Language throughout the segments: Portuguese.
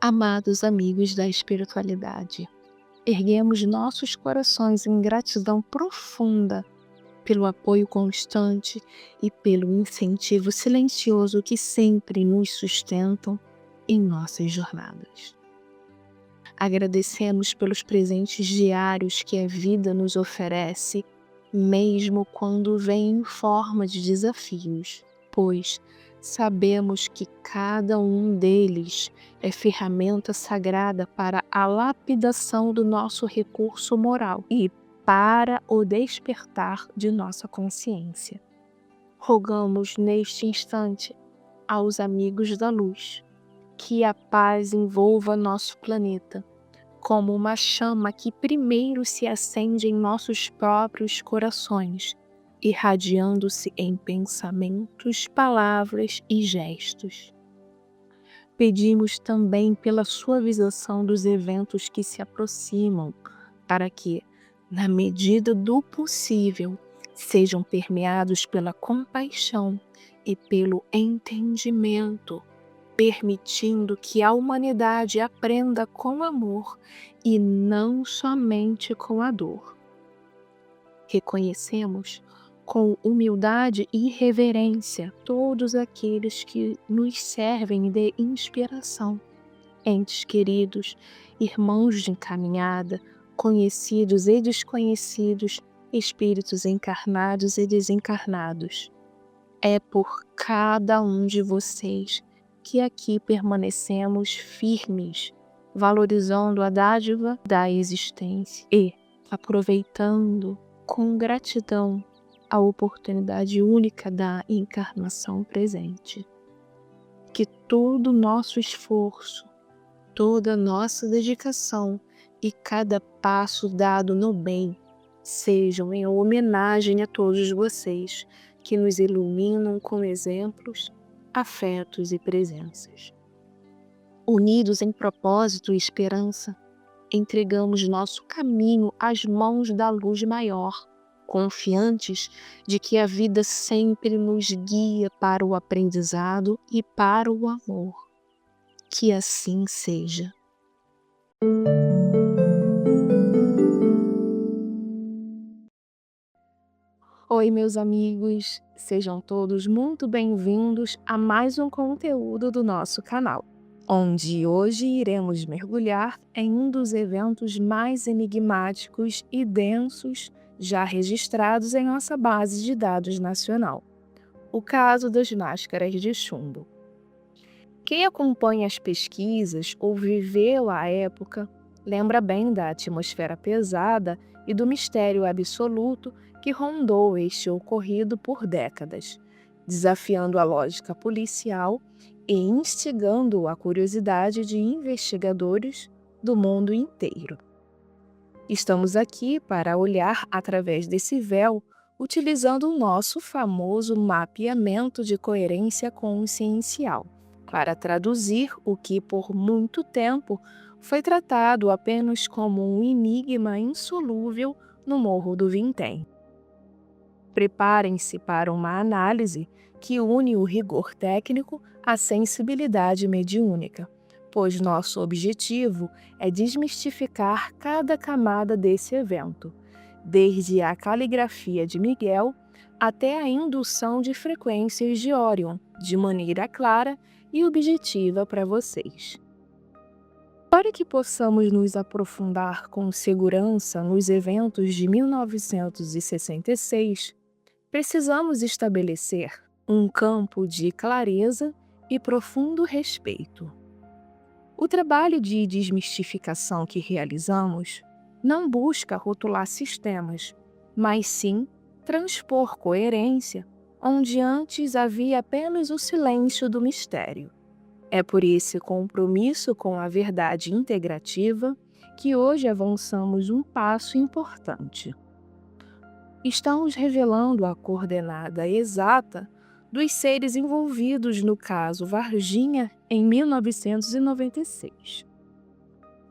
Amados amigos da espiritualidade, erguemos nossos corações em gratidão profunda pelo apoio constante e pelo incentivo silencioso que sempre nos sustentam em nossas jornadas. Agradecemos pelos presentes diários que a vida nos oferece, mesmo quando vem em forma de desafios, pois sabemos que cada um deles é ferramenta sagrada para a lapidação do nosso recurso moral e para o despertar de nossa consciência. Rogamos neste instante aos amigos da luz que a paz envolva nosso planeta, como uma chama que primeiro se acende em nossos próprios corações, irradiando-se em pensamentos, palavras e gestos. Pedimos também pela suavização dos eventos que se aproximam, para que, na medida do possível, sejam permeados pela compaixão e pelo entendimento, permitindo que a humanidade aprenda com amor e não somente com a dor. Reconhecemos com humildade e reverência todos aqueles que nos servem de inspiração, entes queridos, irmãos de encaminhada, conhecidos e desconhecidos, espíritos encarnados e desencarnados. É por cada um de vocês que aqui permanecemos firmes, valorizando a dádiva da existência e aproveitando com gratidão a oportunidade única da encarnação presente. Que todo o nosso esforço, toda a nossa dedicação e cada passo dado no bem sejam em homenagem a todos vocês que nos iluminam com exemplos, afetos e presenças. Unidos em propósito e esperança, entregamos nosso caminho às mãos da luz maior, confiantes de que a vida sempre nos guia para o aprendizado e para o amor. Que assim seja. Oi, meus amigos, sejam todos muito bem-vindos a mais um conteúdo do nosso canal, onde hoje iremos mergulhar em um dos eventos mais enigmáticos e densos já registrados em nossa base de dados nacional, o caso das máscaras de chumbo. Quem acompanha as pesquisas ou viveu a época lembra bem da atmosfera pesada e do mistério absoluto que rondou este ocorrido por décadas, desafiando a lógica policial e instigando a curiosidade de investigadores do mundo inteiro. Estamos aqui para olhar através desse véu, utilizando o nosso famoso mapeamento de coerência consciencial, para traduzir o que por muito tempo foi tratado apenas como um enigma insolúvel no Morro do Vintém. Preparem-se para uma análise que une o rigor técnico à sensibilidade mediúnica, pois nosso objetivo é desmistificar cada camada desse evento, desde a caligrafia de Miguel até a indução de frequências de Órion, de maneira clara e objetiva para vocês. Para que possamos nos aprofundar com segurança nos eventos de 1966, precisamos estabelecer um campo de clareza e profundo respeito. O trabalho de desmistificação que realizamos não busca rotular sistemas, mas sim transpor coerência onde antes havia apenas o silêncio do mistério. É por esse compromisso com a verdade integrativa que hoje avançamos um passo importante. Estamos revelando a coordenada exata dos seres envolvidos no caso Varginha em 1996.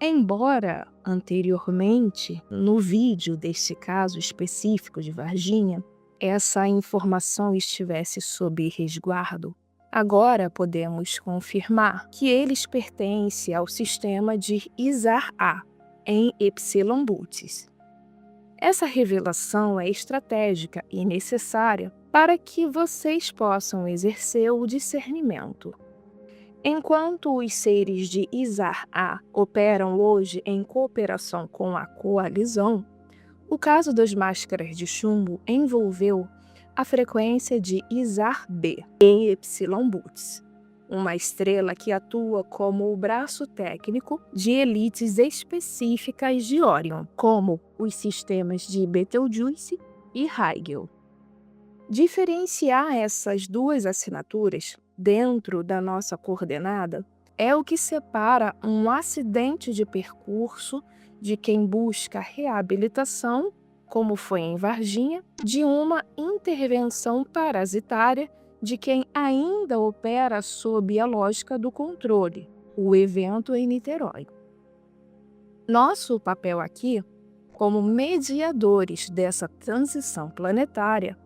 Embora anteriormente, no vídeo deste caso específico de Varginha, essa informação estivesse sob resguardo, agora podemos confirmar que eles pertencem ao sistema de Isar-A, em Epsilon Bootes. Essa revelação é estratégica e necessária para que vocês possam exercer o discernimento. Enquanto os seres de Isar-A operam hoje em cooperação com a coalizão, o caso das máscaras de chumbo envolveu a frequência de Isar-B em Epsilon Bootes, uma estrela que atua como o braço técnico de elites específicas de Orion, como os sistemas de Betelgeuse e Rigel. Diferenciar essas duas assinaturas dentro da nossa coordenada é o que separa um acidente de percurso de quem busca reabilitação, como foi em Varginha, de uma intervenção parasitária de quem ainda opera sob a lógica do controle, o evento em Niterói. Nosso papel aqui, como mediadores dessa transição planetária,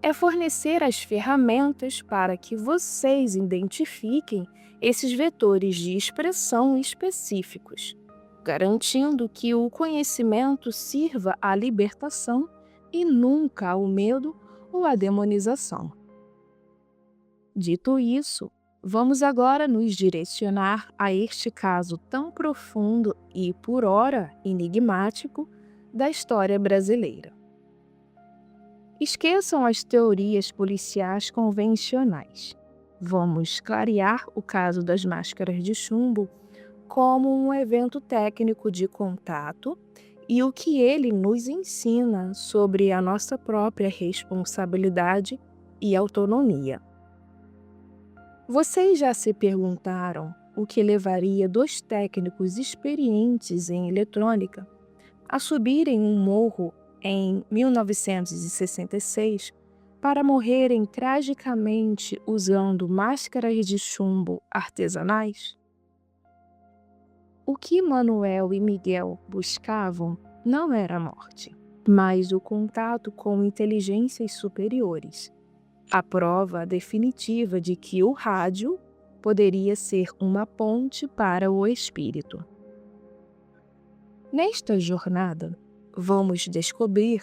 é fornecer as ferramentas para que vocês identifiquem esses vetores de expressão específicos, garantindo que o conhecimento sirva à libertação e nunca ao medo ou à demonização. Dito isso, vamos agora nos direcionar a este caso tão profundo e, por ora, enigmático da história brasileira. Esqueçam as teorias policiais convencionais. Vamos clarear o caso das máscaras de chumbo como um evento técnico de contato e o que ele nos ensina sobre a nossa própria responsabilidade e autonomia. Vocês já se perguntaram o que levaria dois técnicos experientes em eletrônica a subirem um morro em 1966 para morrerem tragicamente usando máscaras de chumbo artesanais? O que Manuel e Miguel buscavam não era a morte, mas o contato com inteligências superiores, a prova definitiva de que o rádio poderia ser uma ponte para o espírito. Nesta jornada, vamos descobrir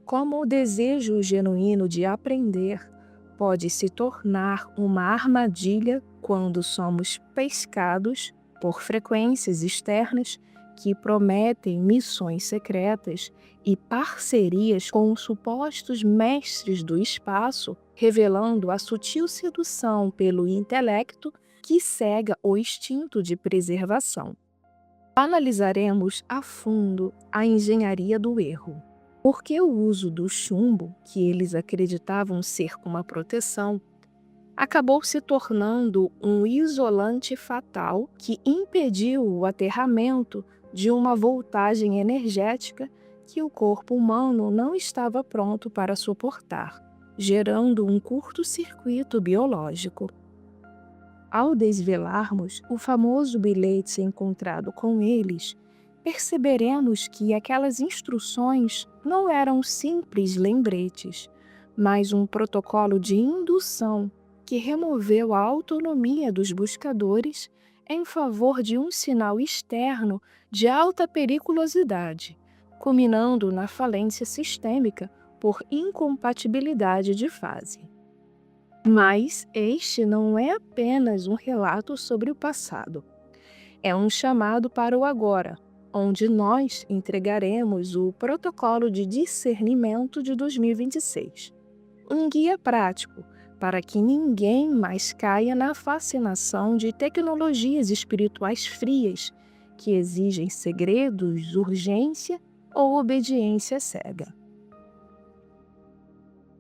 como o desejo genuíno de aprender pode se tornar uma armadilha quando somos pescados por frequências externas que prometem missões secretas e parcerias com supostos mestres do espaço, revelando a sutil sedução pelo intelecto que cega o instinto de preservação. Analisaremos a fundo a engenharia do erro. Porque o uso do chumbo, que eles acreditavam ser uma proteção, acabou se tornando um isolante fatal que impediu o aterramento de uma voltagem energética que o corpo humano não estava pronto para suportar, gerando um curto-circuito biológico. Ao desvelarmos o famoso bilhete encontrado com eles, perceberemos que aquelas instruções não eram simples lembretes, mas um protocolo de indução que removeu a autonomia dos buscadores em favor de um sinal externo de alta periculosidade, culminando na falência sistêmica por incompatibilidade de fase. Mas este não é apenas um relato sobre o passado. É um chamado para o agora, onde nós entregaremos o Protocolo de Discernimento de 2026. Um guia prático para que ninguém mais caia na fascinação de tecnologias espirituais frias que exigem segredos, urgência ou obediência cega.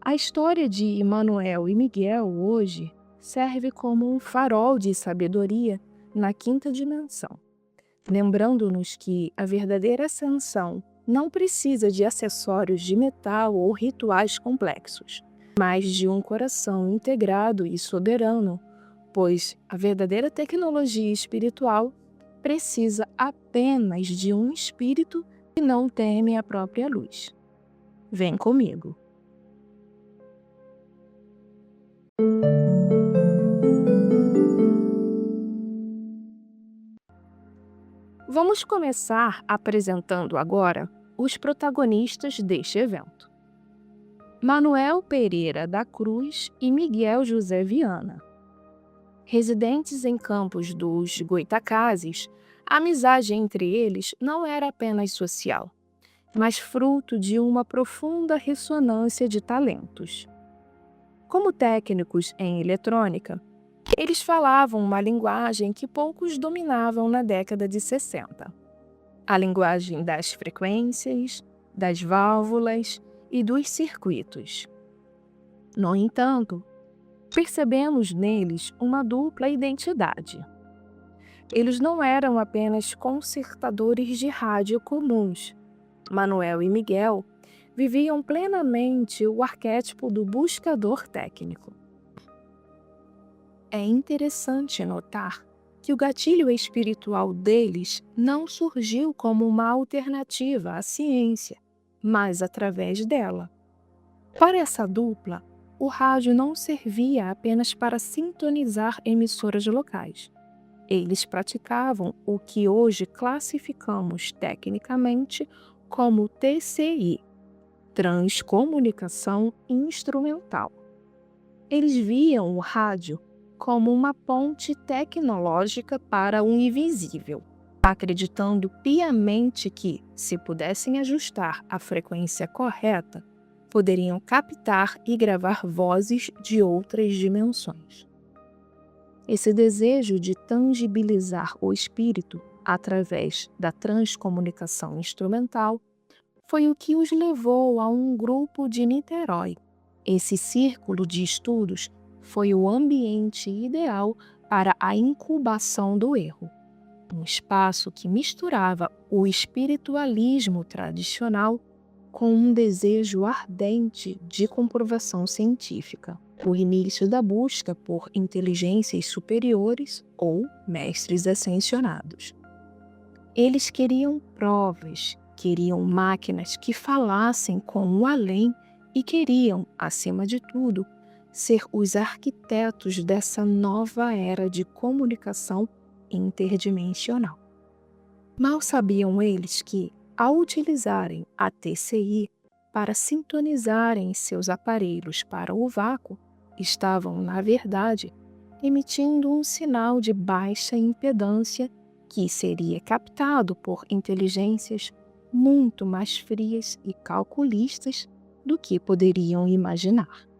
A história de Manuel e Miguel hoje serve como um farol de sabedoria na quinta dimensão, lembrando-nos que a verdadeira ascensão não precisa de acessórios de metal ou rituais complexos, mas de um coração integrado e soberano, pois a verdadeira tecnologia espiritual precisa apenas de um espírito que não teme a própria luz. Vem comigo. Vamos começar apresentando agora os protagonistas deste evento. Manuel Pereira da Cruz e Miguel José Viana. Residentes em Campos dos Goytacazes, a amizade entre eles não era apenas social, mas fruto de uma profunda ressonância de talentos. Como técnicos em eletrônica, eles falavam uma linguagem que poucos dominavam na década de 60. A linguagem das frequências, das válvulas e dos circuitos. No entanto, percebemos neles uma dupla identidade. Eles não eram apenas consertadores de rádio comuns. Manuel e Miguel viviam plenamente o arquétipo do buscador técnico. É interessante notar que o gatilho espiritual deles não surgiu como uma alternativa à ciência, mas através dela. Para essa dupla, o rádio não servia apenas para sintonizar emissoras locais. Eles praticavam o que hoje classificamos tecnicamente como TCI, Transcomunicação Instrumental. Eles viam o rádio como uma ponte tecnológica para o invisível, acreditando piamente que, se pudessem ajustar a frequência correta, poderiam captar e gravar vozes de outras dimensões. Esse desejo de tangibilizar o espírito através da transcomunicação instrumental foi o que os levou a um grupo de Niterói. Esse círculo de estudos foi o ambiente ideal para a incubação do erro, um espaço que misturava o espiritualismo tradicional com um desejo ardente de comprovação científica, o início da busca por inteligências superiores ou mestres ascensionados. Eles queriam provas, queriam máquinas que falassem com o além e queriam, acima de tudo, ser os arquitetos dessa nova era de comunicação interdimensional. Mal sabiam eles que, ao utilizarem a TCI para sintonizarem seus aparelhos para o vácuo, estavam, na verdade, emitindo um sinal de baixa impedância que seria captado por inteligências muito mais frias e calculistas do que poderiam imaginar.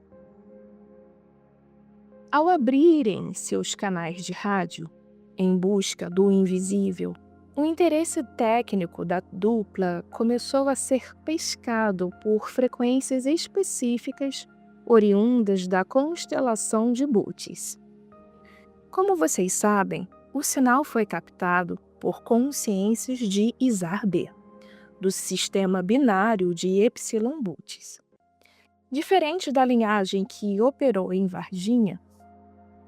Ao abrirem seus canais de rádio, em busca do invisível, o interesse técnico da dupla começou a ser pescado por frequências específicas oriundas da constelação de Bootes. Como vocês sabem, o sinal foi captado por consciências de Isar B, do sistema binário de Epsilon Bootes. Diferente da linhagem que operou em Varginha,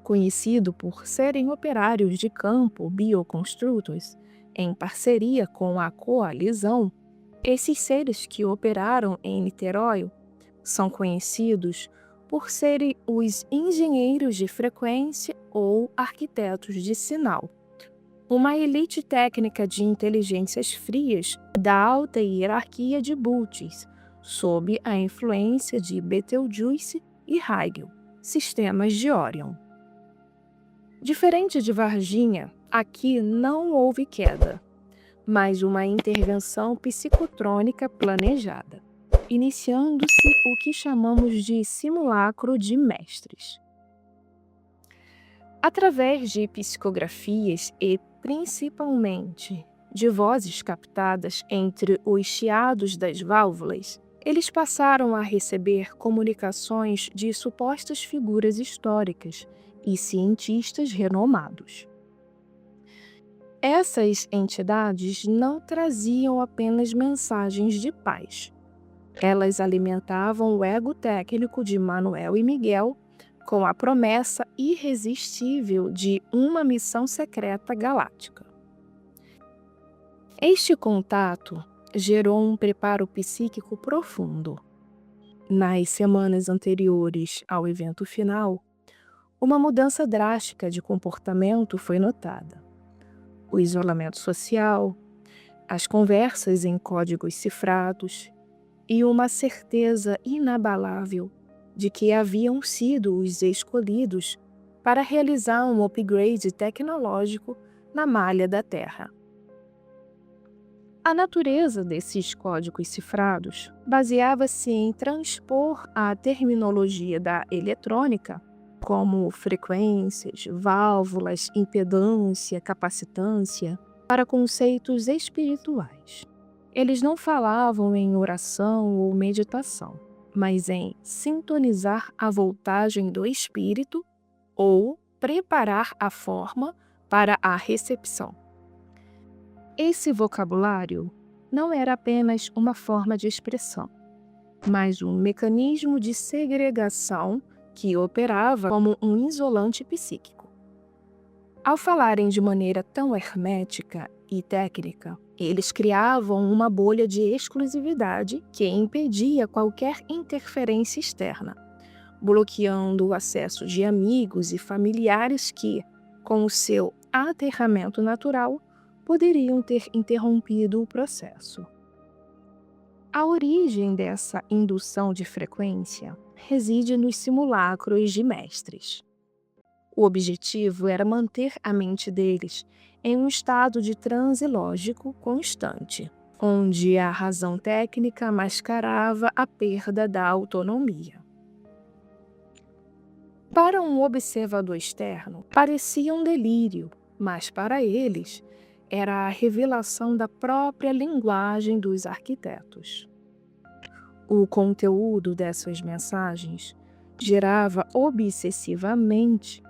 conhecido por serem operários de campo bioconstrutos, em parceria com a coalizão, esses seres que operaram em Niterói são conhecidos por serem os engenheiros de frequência ou arquitetos de sinal, uma elite técnica de inteligências frias da alta hierarquia de Bootes, sob a influência de Betelgeuse e Rigel, sistemas de Orion. Diferente de Varginha, aqui não houve queda, mas uma intervenção psicotrônica planejada, iniciando-se o que chamamos de simulacro de mestres. Através de psicografias e, principalmente, de vozes captadas entre os chiados das válvulas, eles passaram a receber comunicações de supostas figuras históricas e cientistas renomados. Essas entidades não traziam apenas mensagens de paz. Elas alimentavam o ego técnico de Manuel e Miguel com a promessa irresistível de uma missão secreta galáctica. Este contato gerou um preparo psíquico profundo. Nas semanas anteriores ao evento final, uma mudança drástica de comportamento foi notada. O isolamento social, as conversas em códigos cifrados e uma certeza inabalável de que haviam sido os escolhidos para realizar um upgrade tecnológico na malha da Terra. A natureza desses códigos cifrados baseava-se em transpor a terminologia da eletrônica, como frequências, válvulas, impedância, capacitância, para conceitos espirituais. Eles não falavam em oração ou meditação, mas em sintonizar a voltagem do espírito ou preparar a forma para a recepção. Esse vocabulário não era apenas uma forma de expressão, mas um mecanismo de segregação que operava como um isolante psíquico. Ao falarem de maneira tão hermética e técnica, eles criavam uma bolha de exclusividade que impedia qualquer interferência externa, bloqueando o acesso de amigos e familiares que, com o seu aterramento natural, poderiam ter interrompido o processo. A origem dessa indução de frequência reside nos simulacros de mestres. O objetivo era manter a mente deles em um estado de transe lógico constante, onde a razão técnica mascarava a perda da autonomia. Para um observador externo, parecia um delírio, mas para eles era a revelação da própria linguagem dos arquitetos. O conteúdo dessas mensagens girava obsessivamente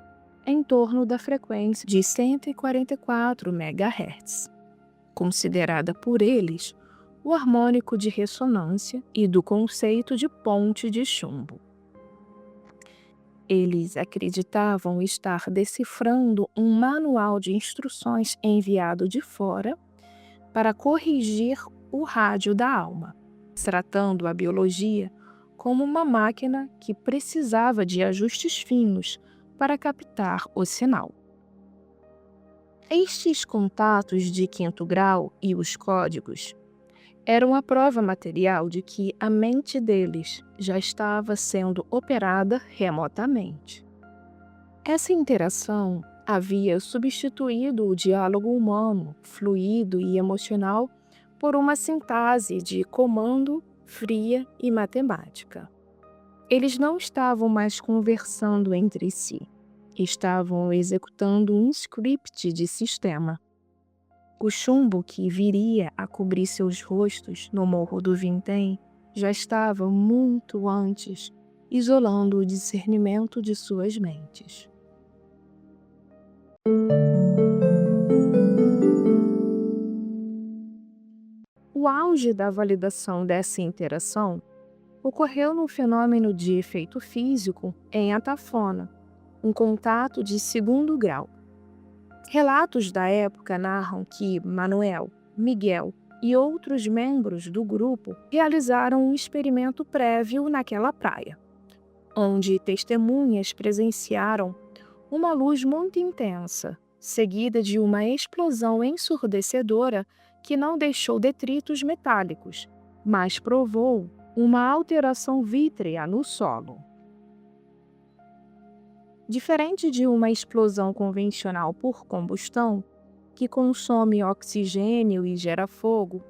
em torno da frequência de 144 MHz, considerada por eles o harmônico de ressonância e do conceito de ponte de chumbo. Eles acreditavam estar decifrando um manual de instruções enviado de fora para corrigir o rádio da alma, tratando a biologia como uma máquina que precisava de ajustes finos para captar o sinal. Estes contatos de quinto grau e os códigos eram a prova material de que a mente deles já estava sendo operada remotamente. Essa interação havia substituído o diálogo humano, fluido e emocional por uma sintase de comando, fria e matemática. Eles não estavam mais conversando entre si, estavam executando um script de sistema. O chumbo que viria a cobrir seus rostos no Morro do Vintém já estava muito antes, isolando o discernimento de suas mentes. O auge da validação dessa interação ocorreu no fenômeno de efeito físico em Atafona, um contato de segundo grau. Relatos da época narram que Manuel, Miguel e outros membros do grupo realizaram um experimento prévio naquela praia, onde testemunhas presenciaram uma luz muito intensa, seguida de uma explosão ensurdecedora que não deixou detritos metálicos, mas provou uma alteração vítrea no solo. Diferente de uma explosão convencional por combustão, que consome oxigênio e gera fogo,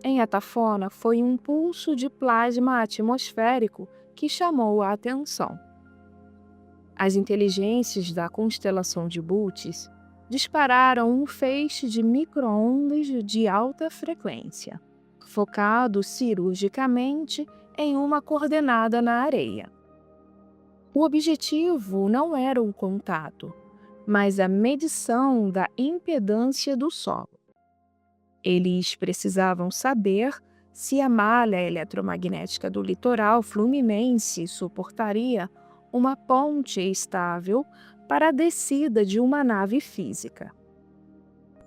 em Atafona foi um pulso de plasma atmosférico que chamou a atenção. As inteligências da constelação de Bootes dispararam um feixe de micro-ondas de alta frequência, focado cirurgicamente em uma coordenada na areia. O objetivo não era o contato, mas a medição da impedância do solo. Eles precisavam saber se a malha eletromagnética do litoral fluminense suportaria uma ponte estável para a descida de uma nave física.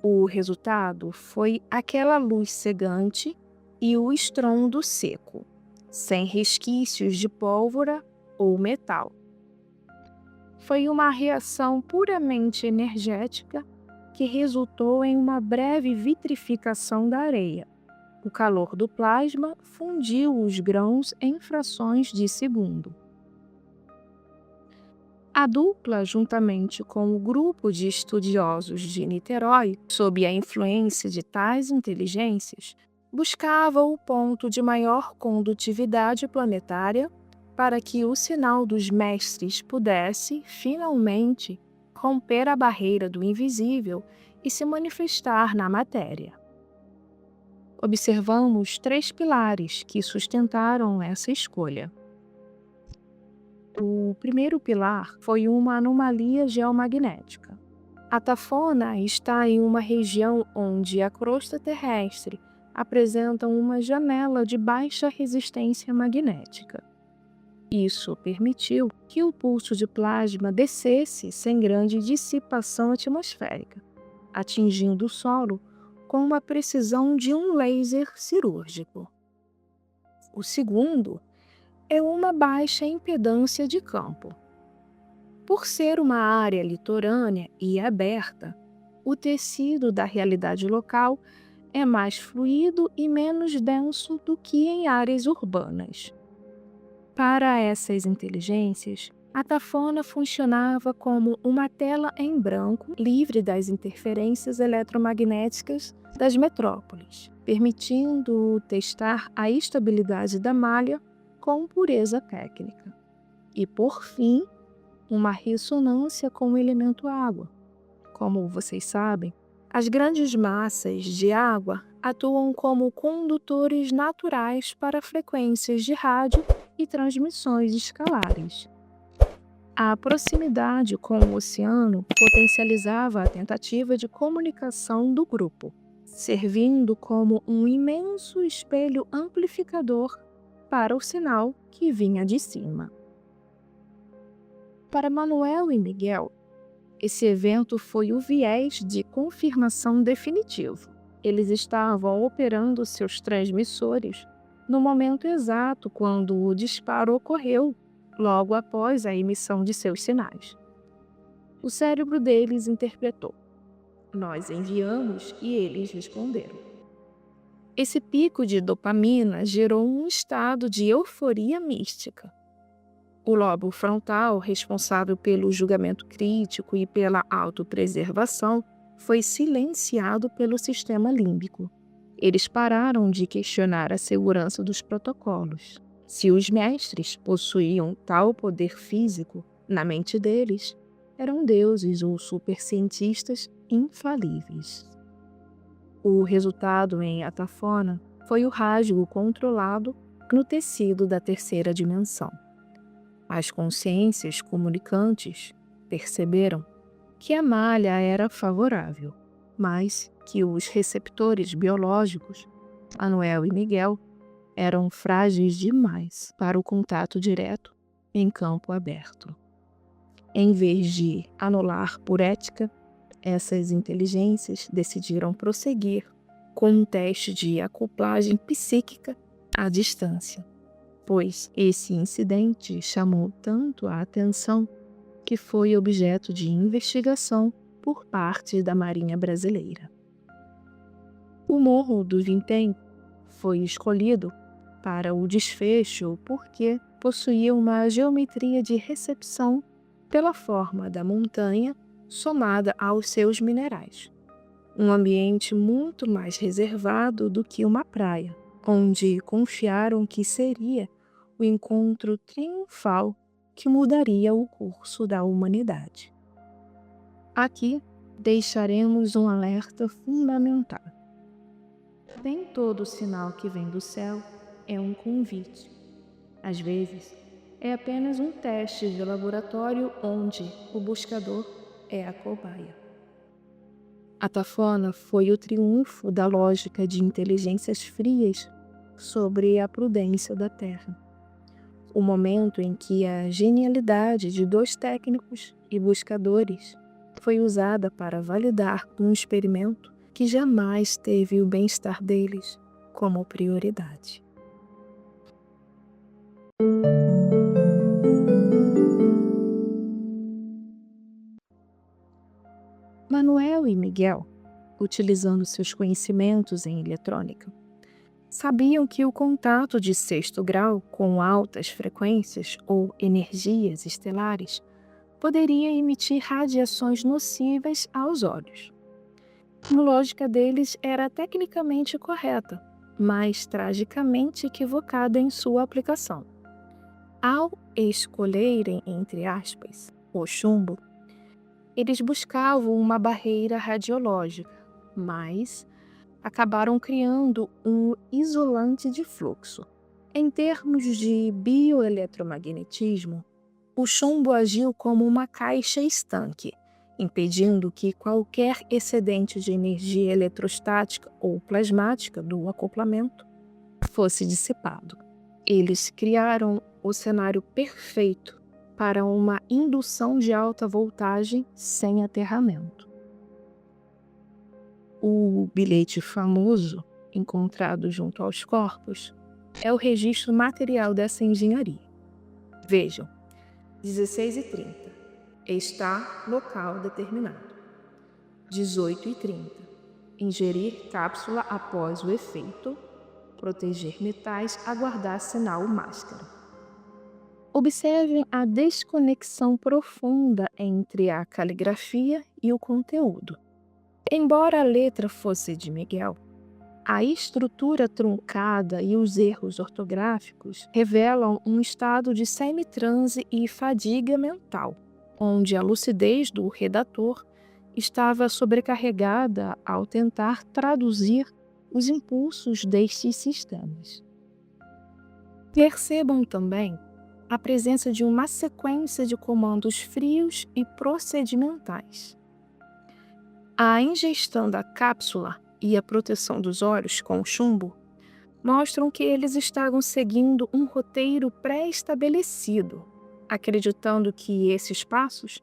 O resultado foi aquela luz cegante e o estrondo seco, sem resquícios de pólvora ou metal. Foi uma reação puramente energética que resultou em uma breve vitrificação da areia. O calor do plasma fundiu os grãos em frações de segundo. A dupla, juntamente com o grupo de estudiosos de Niterói, sob a influência de tais inteligências, buscava o ponto de maior condutividade planetária para que o sinal dos mestres pudesse, finalmente, romper a barreira do invisível e se manifestar na matéria. Observamos 3 pilares que sustentaram essa escolha. O primeiro pilar foi uma anomalia geomagnética. A Tafona está em uma região onde a crosta terrestre apresenta uma janela de baixa resistência magnética. Isso permitiu que o pulso de plasma descesse sem grande dissipação atmosférica, atingindo o solo com uma precisão de um laser cirúrgico. O segundo é uma baixa impedância de campo. Por ser uma área litorânea e aberta, o tecido da realidade local é mais fluido e menos denso do que em áreas urbanas. Para essas inteligências, a Tafona funcionava como uma tela em branco livre das interferências eletromagnéticas das metrópoles, permitindo testar a estabilidade da malha com pureza técnica. E, por fim, uma ressonância com o elemento água. Como vocês sabem, as grandes massas de água atuam como condutores naturais para frequências de rádio e transmissões escalares. A proximidade com o oceano potencializava a tentativa de comunicação do grupo, servindo como um imenso espelho amplificador para o sinal que vinha de cima. Para Manuel e Miguel, esse evento foi o viés de confirmação definitivo. Eles estavam operando seus transmissores no momento exato quando o disparo ocorreu, logo após a emissão de seus sinais. O cérebro deles interpretou: nós enviamos e eles responderam. Esse pico de dopamina gerou um estado de euforia mística. O lobo frontal, responsável pelo julgamento crítico e pela autopreservação, foi silenciado pelo sistema límbico. Eles pararam de questionar a segurança dos protocolos. Se os mestres possuíam tal poder físico, na mente deles, eram deuses ou supercientistas infalíveis. O resultado em Atafona foi o rasgo controlado no tecido da terceira dimensão. As consciências comunicantes perceberam que a malha era favorável, mas que os receptores biológicos, Manuel e Miguel, eram frágeis demais para o contato direto em campo aberto. Em vez de anular por ética, essas inteligências decidiram prosseguir com um teste de acoplagem psíquica à distância, pois esse incidente chamou tanto a atenção que foi objeto de investigação por parte da Marinha Brasileira. O Morro do Vintém foi escolhido para o desfecho porque possuía uma geometria de recepção pela forma da montanha somada aos seus minerais. Um ambiente muito mais reservado do que uma praia, onde confiaram que seria o encontro triunfal que mudaria o curso da humanidade. Aqui deixaremos um alerta fundamental. Nem todo sinal que vem do céu é um convite. Às vezes, é apenas um teste de laboratório onde o buscador é a cobaia. A Tafona foi o triunfo da lógica de inteligências frias sobre a prudência da Terra. O momento em que a genialidade de 2 técnicos e buscadores foi usada para validar um experimento que jamais teve o bem-estar deles como prioridade. Manuel e Miguel, utilizando seus conhecimentos em eletrônica, sabiam que o contato de sexto grau com altas frequências ou energias estelares poderia emitir radiações nocivas aos olhos. A lógica deles era tecnicamente correta, mas tragicamente equivocada em sua aplicação. Ao escolherem, entre aspas, o chumbo, eles buscavam uma barreira radiológica, mas acabaram criando um isolante de fluxo. Em termos de bioeletromagnetismo, o chumbo agiu como uma caixa estanque, impedindo que qualquer excedente de energia eletrostática ou plasmática do acoplamento fosse dissipado. Eles criaram o cenário perfeito para uma indução de alta voltagem sem aterramento. O bilhete famoso, encontrado junto aos corpos, é o registro material dessa engenharia. Vejam, 16h30, está local determinado. 18h30, ingerir cápsula após o efeito, proteger metais, aguardar sinal máscara. Observem a desconexão profunda entre a caligrafia e o conteúdo. Embora a letra fosse de Miguel, a estrutura truncada e os erros ortográficos revelam um estado de semitranse e fadiga mental, onde a lucidez do redator estava sobrecarregada ao tentar traduzir os impulsos destes sistemas. Percebam também a presença de uma sequência de comandos frios e procedimentais. A ingestão da cápsula e a proteção dos olhos com chumbo mostram que eles estavam seguindo um roteiro pré-estabelecido, acreditando que esses passos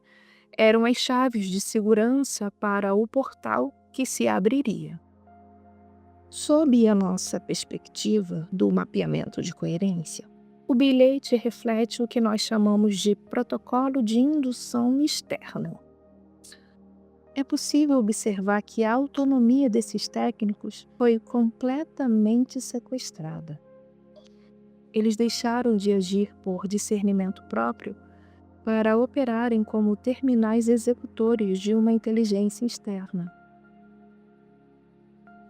eram as chaves de segurança para o portal que se abriria. Sob a nossa perspectiva do mapeamento de coerência, o bilhete reflete o que nós chamamos de protocolo de indução externa. É possível observar que a autonomia desses técnicos foi completamente sequestrada. Eles deixaram de agir por discernimento próprio para operarem como terminais executores de uma inteligência externa.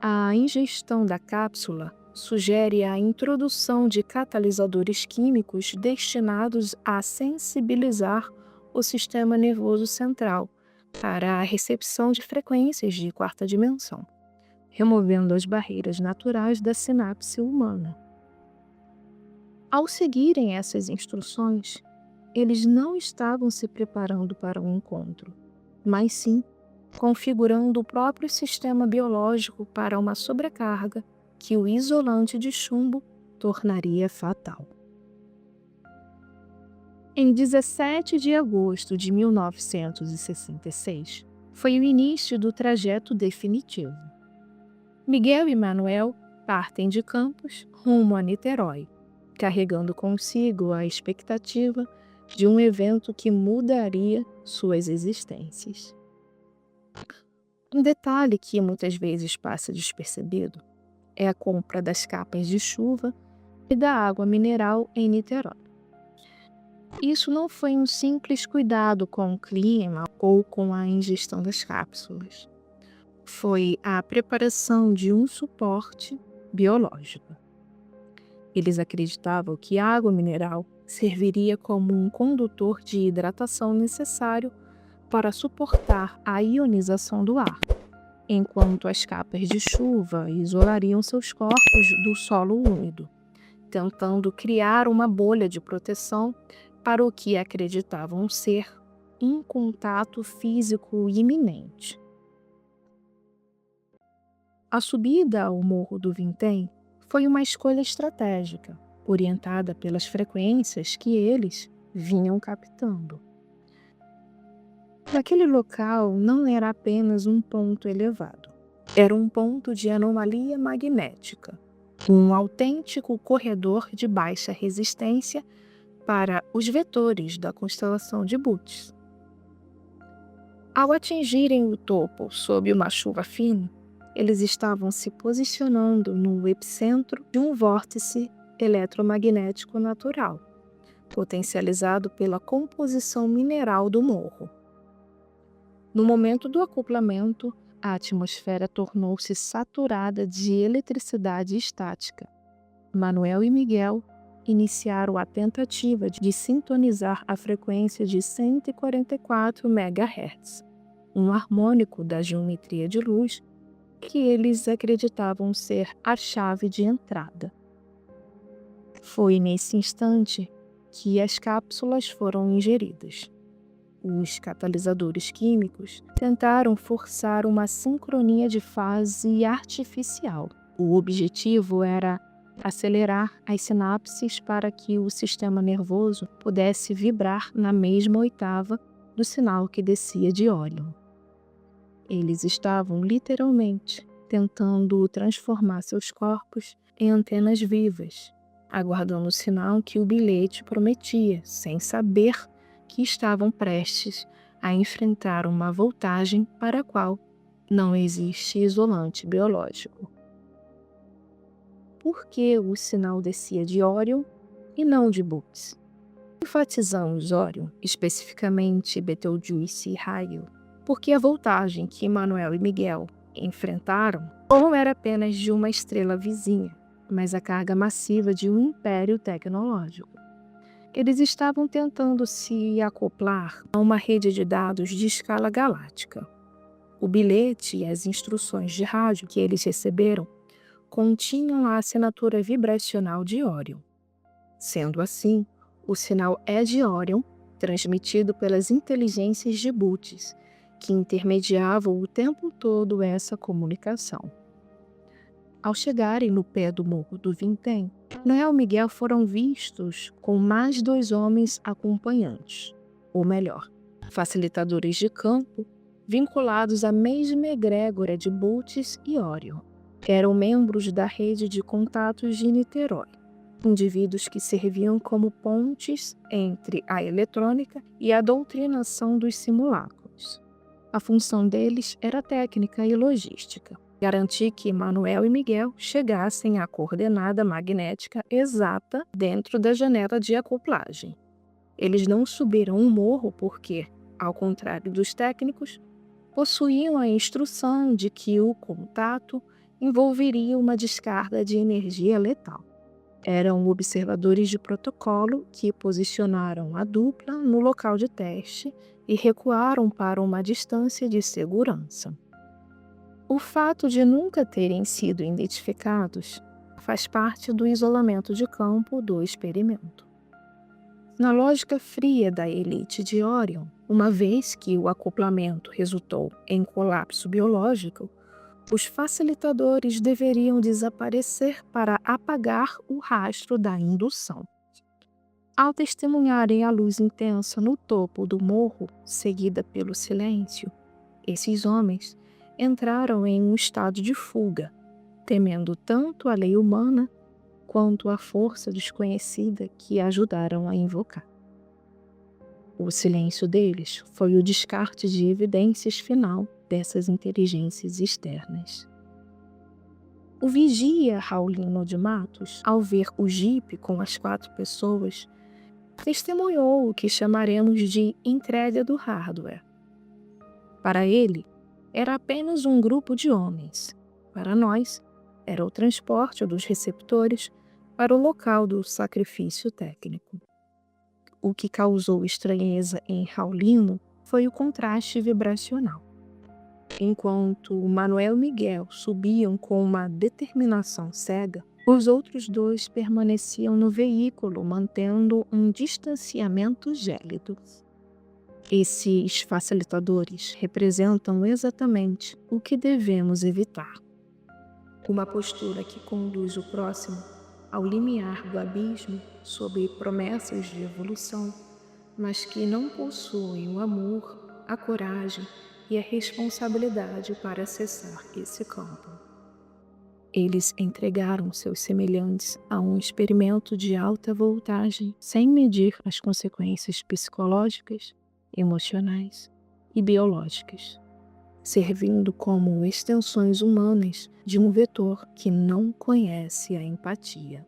A ingestão da cápsula sugere a introdução de catalisadores químicos destinados a sensibilizar o sistema nervoso central para a recepção de frequências de quarta dimensão, removendo as barreiras naturais da sinapse humana. Ao seguirem essas instruções, eles não estavam se preparando para um encontro, mas sim configurando o próprio sistema biológico para uma sobrecarga que o isolante de chumbo tornaria fatal. Em 17 de agosto de 1966, foi o início do trajeto definitivo. Miguel e Manuel partem de Campos rumo a Niterói, carregando consigo a expectativa de um evento que mudaria suas existências. Um detalhe que muitas vezes passa despercebido é a compra das capas de chuva e da água mineral em Niterói. Isso não foi um simples cuidado com o clima ou com a ingestão das cápsulas. Foi a preparação de um suporte biológico. Eles acreditavam que a água mineral serviria como um condutor de hidratação necessário para suportar a ionização do ar, enquanto as capas de chuva isolariam seus corpos do solo úmido, tentando criar uma bolha de proteção para o que acreditavam ser um contato físico iminente. A subida ao Morro do Vintém foi uma escolha estratégica, orientada pelas frequências que eles vinham captando. Aquele local não era apenas um ponto elevado, Era um ponto de anomalia magnética, um autêntico corredor de baixa resistência para os vetores da constelação de Bootes. Ao atingirem o topo sob uma chuva fina, eles estavam se posicionando no epicentro de um vórtice eletromagnético natural, potencializado pela composição mineral do morro. No momento do acoplamento, a atmosfera tornou-se saturada de eletricidade estática. Manuel e Miguel iniciaram a tentativa de sintonizar a frequência de 144 MHz, um harmônico da geometria de luz que eles acreditavam ser a chave de entrada. Foi nesse instante que as cápsulas foram ingeridas. Os catalisadores químicos tentaram forçar uma sincronia de fase artificial. O objetivo era acelerar as sinapses para que o sistema nervoso pudesse vibrar na mesma oitava do sinal que descia de Órion. Eles estavam literalmente tentando transformar seus corpos em antenas vivas, aguardando o sinal que o bilhete prometia, sem saber que estavam prestes a enfrentar uma voltagem para a qual não existe isolante biológico. Por que o sinal descia de Órion e não de Bootes? Enfatizamos Órion, especificamente Betelgeuse e Raio, porque a voltagem que Manuel e Miguel enfrentaram não era apenas de uma estrela vizinha, mas a carga massiva de um império tecnológico. Eles estavam tentando se acoplar a uma rede de dados de escala galáctica. O bilhete e as instruções de rádio que eles receberam continham a assinatura vibracional de Órion. Sendo assim, o sinal é de Órion, transmitido pelas inteligências de Bootes, que intermediavam o tempo todo essa comunicação. Ao chegarem no pé do Morro do Vintém, Noel e Miguel foram vistos com mais 2 homens acompanhantes, ou melhor, facilitadores de campo, vinculados à mesma egrégora de Bootes e Órion. Eram membros da rede de contatos de Niterói, indivíduos que serviam como pontes entre a eletrônica e a doutrinação dos simulacros. A função deles era técnica e logística, garantir que Manuel e Miguel chegassem à coordenada magnética exata dentro da janela de acoplagem. Eles não subiram o morro porque, ao contrário dos técnicos, possuíam a instrução de que o contato envolveria uma descarga de energia letal. Eram observadores de protocolo que posicionaram a dupla no local de teste e recuaram para uma distância de segurança. O fato de nunca terem sido identificados faz parte do isolamento de campo do experimento. Na lógica fria da elite de Órion, uma vez que o acoplamento resultou em colapso biológico, os facilitadores deveriam desaparecer para apagar o rastro da indução. Ao testemunharem a luz intensa no topo do morro, seguida pelo silêncio, esses homens entraram em um estado de fuga, temendo tanto a lei humana quanto a força desconhecida que ajudaram a invocar. O silêncio deles foi o descarte de evidências final dessas inteligências externas. O vigia Raulino de Matos, ao ver o jipe com as 4 pessoas, testemunhou o que chamaremos de entrega do hardware. Para ele, era apenas um grupo de homens. Para nós, era o transporte dos receptores para o local do sacrifício técnico. O que causou estranheza em Raulino foi o contraste vibracional. Enquanto Manuel e Miguel subiam com uma determinação cega, os outros 2 permaneciam no veículo, mantendo um distanciamento gélido. Esses facilitadores representam exatamente o que devemos evitar. Uma postura que conduz o próximo ao limiar do abismo sob promessas de evolução, mas que não possuem o amor, a coragem e a responsabilidade para acessar esse campo. Eles entregaram seus semelhantes a um experimento de alta voltagem sem medir as consequências psicológicas, emocionais e biológicas, servindo como extensões humanas de um vetor que não conhece a empatia.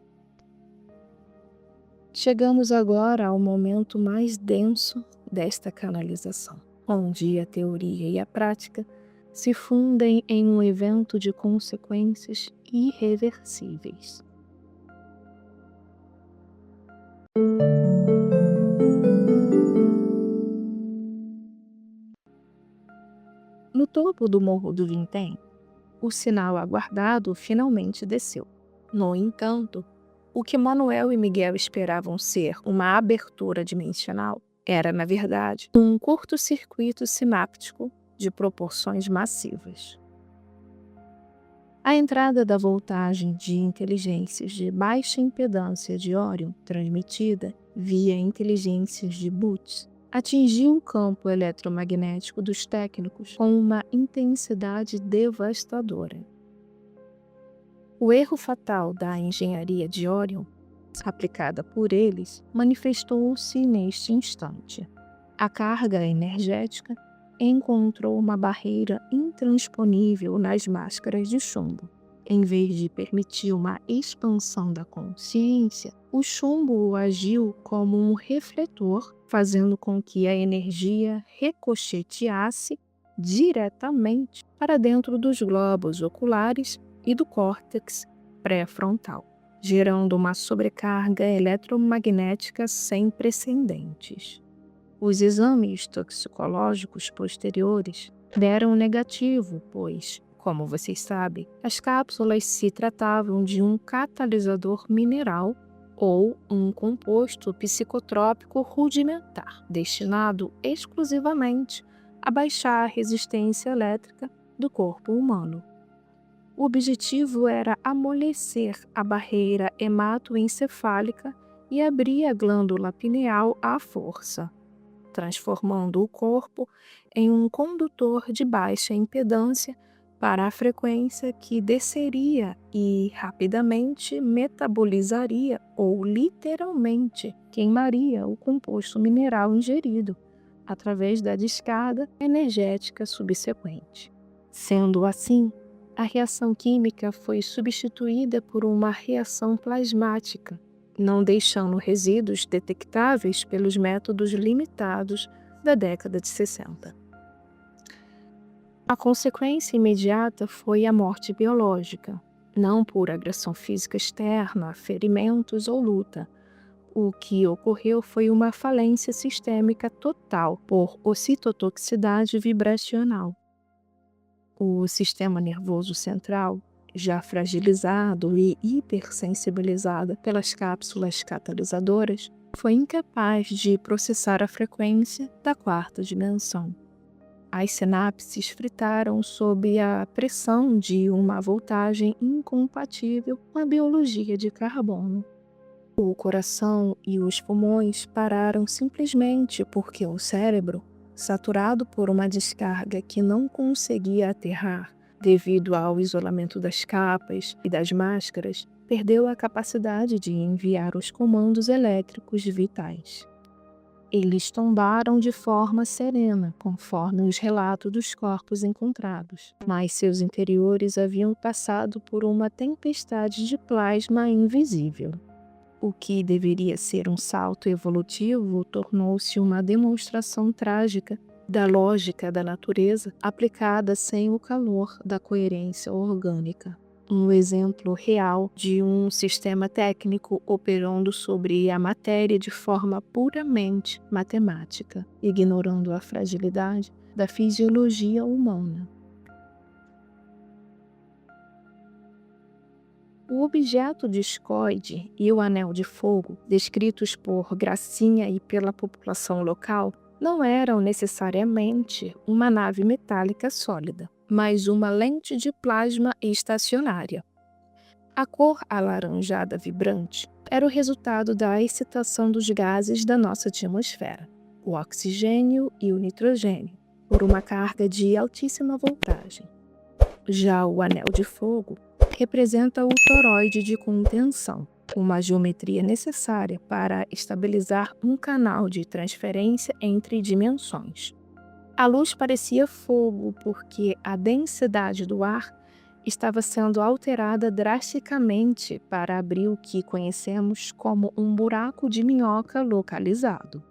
Chegamos agora ao momento mais denso desta canalização, onde a teoria e a prática se fundem em um evento de consequências irreversíveis. No topo do Morro do Vintém, o sinal aguardado finalmente desceu. No entanto, o que Manuel e Miguel esperavam ser uma abertura dimensional era, na verdade, um curto-circuito sináptico de proporções massivas. A entrada da voltagem de inteligências de baixa impedância de Órion, transmitida via inteligências de Boots, atingiu o campo eletromagnético dos técnicos com uma intensidade devastadora. O erro fatal da engenharia de Órion, aplicada por eles, manifestou-se neste instante. A carga energética encontrou uma barreira intransponível nas máscaras de chumbo. Em vez de permitir uma expansão da consciência, o chumbo agiu como um refletor, fazendo com que a energia ricocheteasse diretamente para dentro dos globos oculares e do córtex pré-frontal, gerando uma sobrecarga eletromagnética sem precedentes. Os exames toxicológicos posteriores deram negativo, pois, como vocês sabem, as cápsulas se tratavam de um catalisador mineral ou um composto psicotrópico rudimentar, destinado exclusivamente a baixar a resistência elétrica do corpo humano. O objetivo era amolecer a barreira hematoencefálica e abrir a glândula pineal à força, transformando o corpo em um condutor de baixa impedância para a frequência que desceria e rapidamente metabolizaria ou literalmente queimaria o composto mineral ingerido através da descarga energética subsequente. Sendo assim, a reação química foi substituída por uma reação plasmática, não deixando resíduos detectáveis pelos métodos limitados da década de 60. A consequência imediata foi a morte biológica, não por agressão física externa, ferimentos ou luta. O que ocorreu foi uma falência sistêmica total por ocitotoxicidade vibracional. O sistema nervoso central, já fragilizado e hipersensibilizado pelas cápsulas catalisadoras, foi incapaz de processar a frequência da quarta dimensão. As sinapses fritaram sob a pressão de uma voltagem incompatível com a biologia de carbono. O coração e os pulmões pararam simplesmente porque o cérebro, saturado por uma descarga que não conseguia aterrar devido ao isolamento das capas e das máscaras, perdeu a capacidade de enviar os comandos elétricos vitais. Eles tombaram de forma serena, conforme os relatos dos corpos encontrados, mas seus interiores haviam passado por uma tempestade de plasma invisível. O que deveria ser um salto evolutivo tornou-se uma demonstração trágica da lógica da natureza aplicada sem o calor da coerência orgânica. Um exemplo real de um sistema técnico operando sobre a matéria de forma puramente matemática, ignorando a fragilidade da fisiologia humana. O objeto discoide e o anel de fogo, descritos por Gracinha e pela população local, não eram necessariamente uma nave metálica sólida, mas uma lente de plasma estacionária. A cor alaranjada vibrante era o resultado da excitação dos gases da nossa atmosfera, o oxigênio e o nitrogênio, por uma carga de altíssima voltagem. Já o anel de fogo representa o toroide de contenção, uma geometria necessária para estabilizar um canal de transferência entre dimensões. A luz parecia fogo porque a densidade do ar estava sendo alterada drasticamente para abrir o que conhecemos como um buraco de minhoca localizado.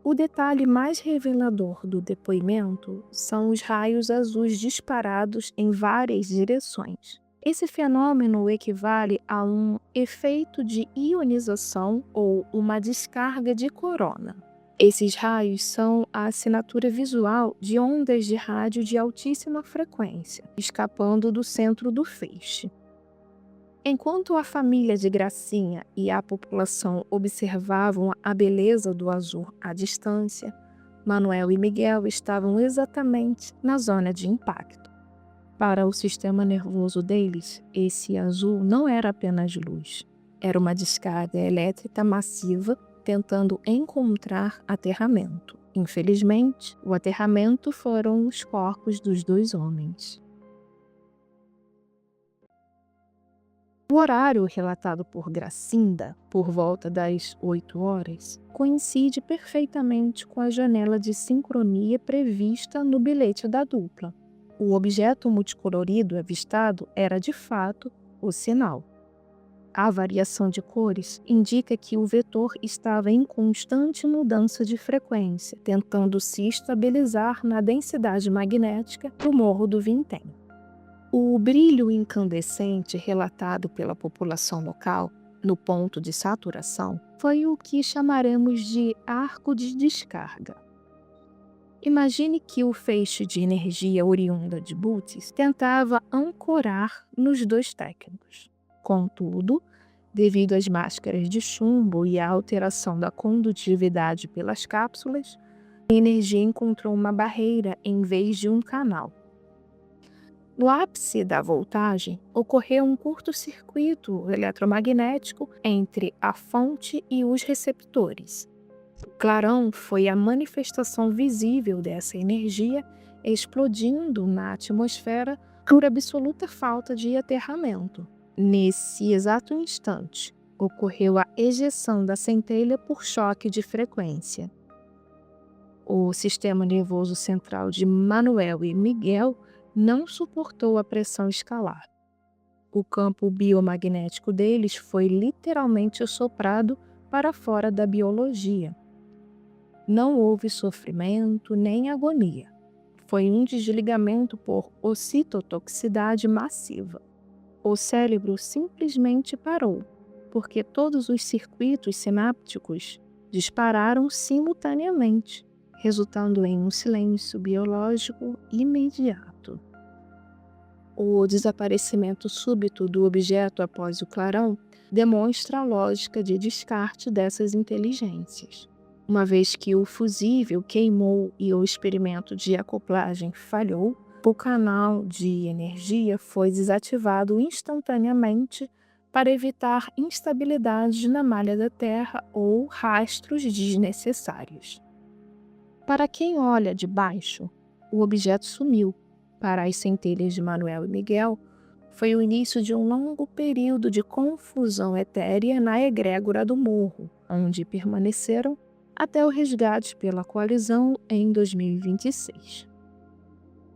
O detalhe mais revelador do depoimento são os raios azuis disparados em várias direções. Esse fenômeno equivale a um efeito de ionização ou uma descarga de corona. Esses raios são a assinatura visual de ondas de rádio de altíssima frequência, escapando do centro do feixe. Enquanto a família de Gracinha e a população observavam a beleza do azul à distância, Manuel e Miguel estavam exatamente na zona de impacto. Para o sistema nervoso deles, esse azul não era apenas luz. Era uma descarga elétrica massiva tentando encontrar aterramento. Infelizmente, o aterramento foram os corpos dos 2 homens. O horário relatado por Gracinda, por volta das 8 horas, coincide perfeitamente com a janela de sincronia prevista no bilhete da dupla. O objeto multicolorido avistado era, de fato, o sinal. A variação de cores indica que o vetor estava em constante mudança de frequência, tentando se estabilizar na densidade magnética do Morro do Vintém. O brilho incandescente relatado pela população local, no ponto de saturação, foi o que chamaremos de arco de descarga. Imagine que o feixe de energia oriunda de Bootes tentava ancorar nos 2 técnicos. Contudo, devido às máscaras de chumbo e à alteração da condutividade pelas cápsulas, a energia encontrou uma barreira em vez de um canal. No ápice da voltagem, ocorreu um curto-circuito eletromagnético entre a fonte e os receptores. O clarão foi a manifestação visível dessa energia explodindo na atmosfera por absoluta falta de aterramento. Nesse exato instante, ocorreu a ejeção da centelha por choque de frequência. O sistema nervoso central de Manuel e Miguel não suportou a pressão escalar. O campo biomagnético deles foi literalmente soprado para fora da biologia. Não houve sofrimento nem agonia. Foi um desligamento por ocitotoxicidade massiva. O cérebro simplesmente parou, porque todos os circuitos sinápticos dispararam simultaneamente, resultando em um silêncio biológico imediato. O desaparecimento súbito do objeto após o clarão demonstra a lógica de descarte dessas inteligências. Uma vez que o fusível queimou e o experimento de acoplagem falhou, o canal de energia foi desativado instantaneamente para evitar instabilidade na malha da Terra ou rastros desnecessários. Para quem olha de baixo, o objeto sumiu. Para as centelhas de Manuel e Miguel, foi o início de um longo período de confusão etérea na egrégora do morro, onde permaneceram até o resgate pela coalizão em 2026.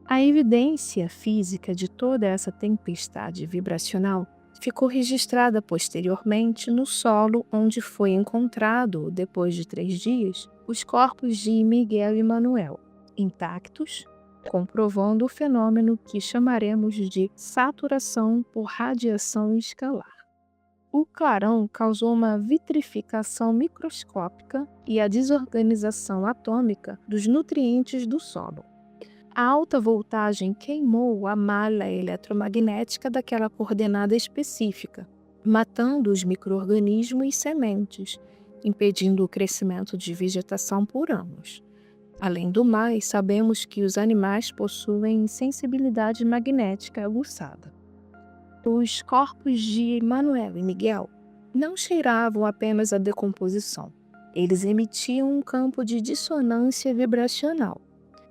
A evidência física de toda essa tempestade vibracional ficou registrada posteriormente no solo onde foi encontrado, depois de 3 dias, os corpos de Miguel e Manuel, intactos, comprovando o fenômeno que chamaremos de saturação por radiação escalar. O clarão causou uma vitrificação microscópica e a desorganização atômica dos nutrientes do solo. A alta voltagem queimou a malha eletromagnética daquela coordenada específica, matando os micro-organismos e sementes, impedindo o crescimento de vegetação por anos. Além do mais, sabemos que os animais possuem sensibilidade magnética aguçada. Os corpos de Manuel e Miguel não cheiravam apenas a decomposição. Eles emitiam um campo de dissonância vibracional.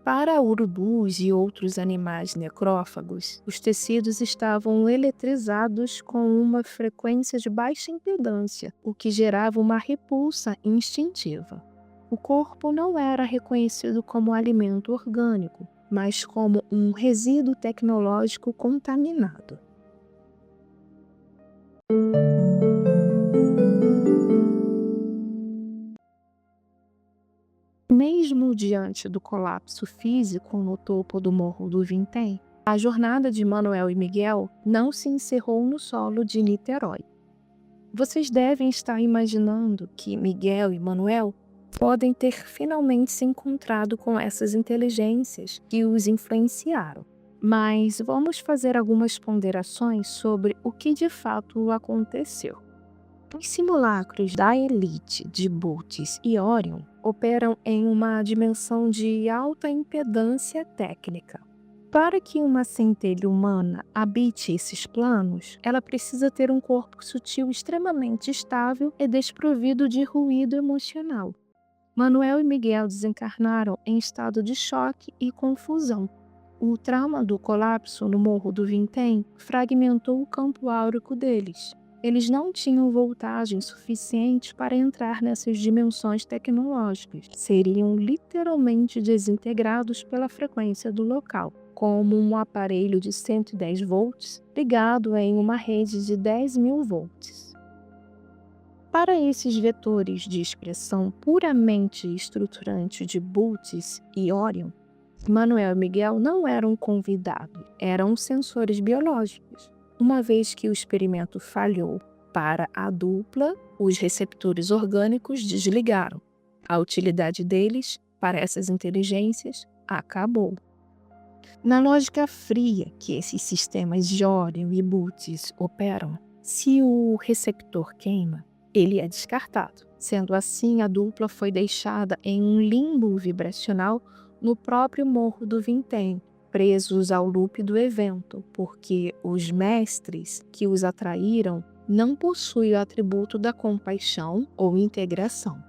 Para urubus e outros animais necrófagos, os tecidos estavam eletrizados com uma frequência de baixa impedância, o que gerava uma repulsa instintiva. O corpo não era reconhecido como alimento orgânico, mas como um resíduo tecnológico contaminado. Mesmo diante do colapso físico no topo do Morro do Vintém, a jornada de Manuel e Miguel não se encerrou no solo de Niterói. Vocês devem estar imaginando que Miguel e Manuel podem ter finalmente se encontrado com essas inteligências que os influenciaram. Mas vamos fazer algumas ponderações sobre o que de fato aconteceu. Os simulacros da elite de Bootes e Orion operam em uma dimensão de alta impedância técnica. Para que uma centelha humana habite esses planos, ela precisa ter um corpo sutil extremamente estável e desprovido de ruído emocional. Manuel e Miguel desencarnaram em estado de choque e confusão. O trauma do colapso no Morro do Vintém fragmentou o campo áurico deles. Eles não tinham voltagem suficiente para entrar nessas dimensões tecnológicas. Seriam literalmente desintegrados pela frequência do local, como um aparelho de 110 volts ligado em uma rede de 10.000 volts. Para esses vetores de expressão puramente estruturante de Bootes e Orion, Manuel e Miguel não eram convidados, eram sensores biológicos. Uma vez que o experimento falhou para a dupla, os receptores orgânicos desligaram. A utilidade deles para essas inteligências acabou. Na lógica fria que esses sistemas de Orion e Bootes operam, se o receptor queima, ele é descartado. Sendo assim, a dupla foi deixada em um limbo vibracional no próprio Morro do Vintém, presos ao loop do evento, porque os mestres que os atraíram não possuem o atributo da compaixão ou integração.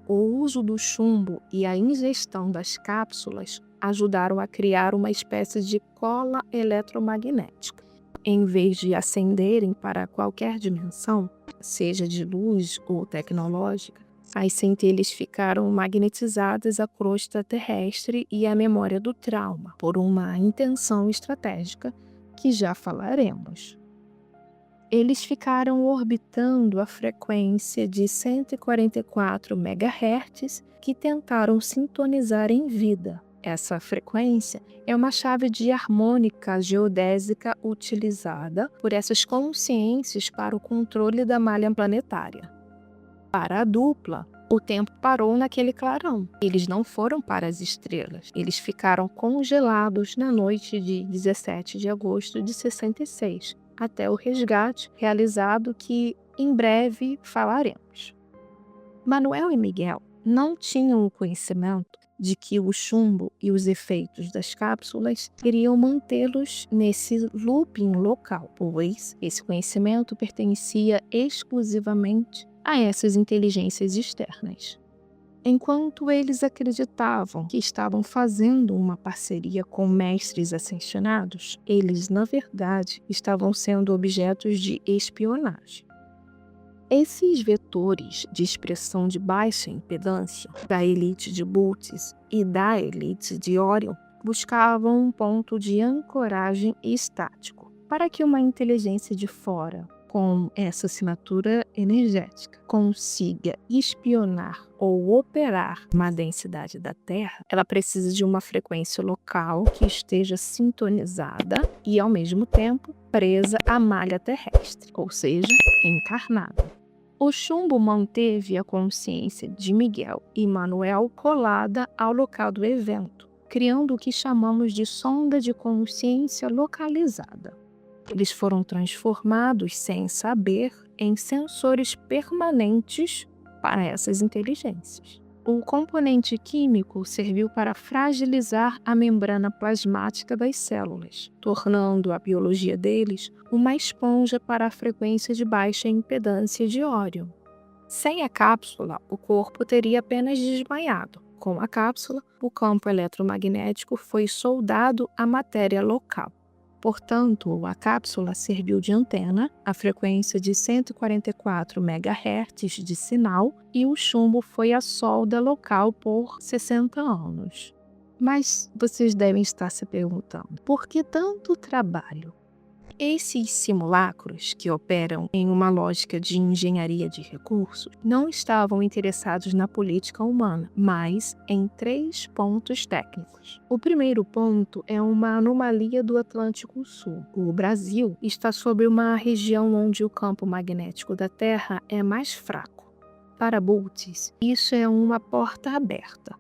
O uso do chumbo e a ingestão das cápsulas ajudaram a criar uma espécie de cola eletromagnética. Em vez de ascenderem para qualquer dimensão, seja de luz ou tecnológica, as centelhas ficaram magnetizadas à crosta terrestre e à memória do trauma, por uma intenção estratégica que já falaremos. Eles ficaram orbitando a frequência de 144 MHz que tentaram sintonizar em vida. Essa frequência é uma chave de harmônica geodésica utilizada por essas consciências para o controle da malha planetária. Para a dupla, o tempo parou naquele clarão. Eles não foram para as estrelas. Eles ficaram congelados na noite de 17 de agosto de 66, até o resgate realizado que em breve falaremos. Manuel e Miguel não tinham o conhecimento de que o chumbo e os efeitos das cápsulas iriam mantê-los nesse looping local, pois esse conhecimento pertencia exclusivamente a essas inteligências externas. Enquanto eles acreditavam que estavam fazendo uma parceria com mestres ascensionados, eles, na verdade, estavam sendo objetos de espionagem. Esses vetores de expressão de baixa impedância da elite de Bootes e da elite de Orion buscavam um ponto de ancoragem estático para que uma inteligência de fora, com essa assinatura energética, consiga espionar ou operar uma densidade da Terra, ela precisa de uma frequência local que esteja sintonizada e, ao mesmo tempo, presa à malha terrestre, ou seja, encarnada. O chumbo manteve a consciência de Miguel e Manuel colada ao local do evento, criando o que chamamos de sonda de consciência localizada. Eles foram transformados, sem saber, em sensores permanentes para essas inteligências. O componente químico serviu para fragilizar a membrana plasmática das células, tornando a biologia deles uma esponja para a frequência de baixa impedância de Orion. Sem a cápsula, o corpo teria apenas desmaiado, com a cápsula, o campo eletromagnético foi soldado à matéria local. Portanto, a cápsula serviu de antena à frequência de 144 MHz de sinal e o chumbo foi a solda local por 60 anos. Mas vocês devem estar se perguntando, por que tanto trabalho? Esses simulacros, que operam em uma lógica de engenharia de recursos, não estavam interessados na política humana, mas em 3 pontos técnicos. O primeiro ponto é uma anomalia do Atlântico Sul. O Brasil está sob uma região onde o campo magnético da Terra é mais fraco. Para Bultz, isso é uma porta aberta.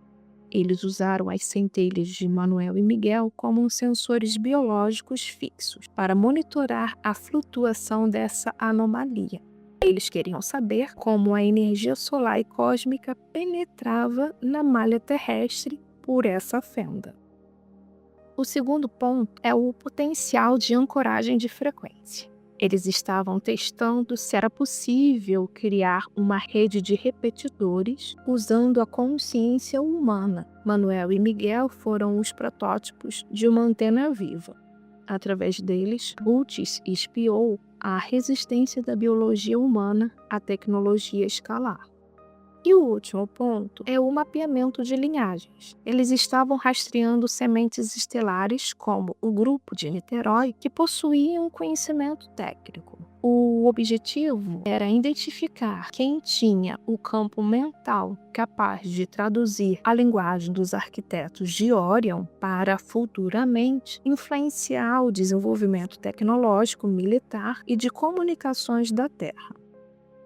Eles usaram as centelhas de Manuel e Miguel como sensores biológicos fixos para monitorar a flutuação dessa anomalia. Eles queriam saber como a energia solar e cósmica penetrava na malha terrestre por essa fenda. O segundo ponto é o potencial de ancoragem de frequência. Eles estavam testando se era possível criar uma rede de repetidores usando a consciência humana. Manuel e Miguel foram os protótipos de uma antena viva. Através deles, Bultz espiou a resistência da biologia humana à tecnologia escalar. E o último ponto é o mapeamento de linhagens. Eles estavam rastreando sementes estelares como o grupo de Niterói, que possuíam conhecimento técnico. O objetivo era identificar quem tinha o campo mental capaz de traduzir a linguagem dos arquitetos de Orion para futuramente influenciar o desenvolvimento tecnológico, militar e de comunicações da Terra.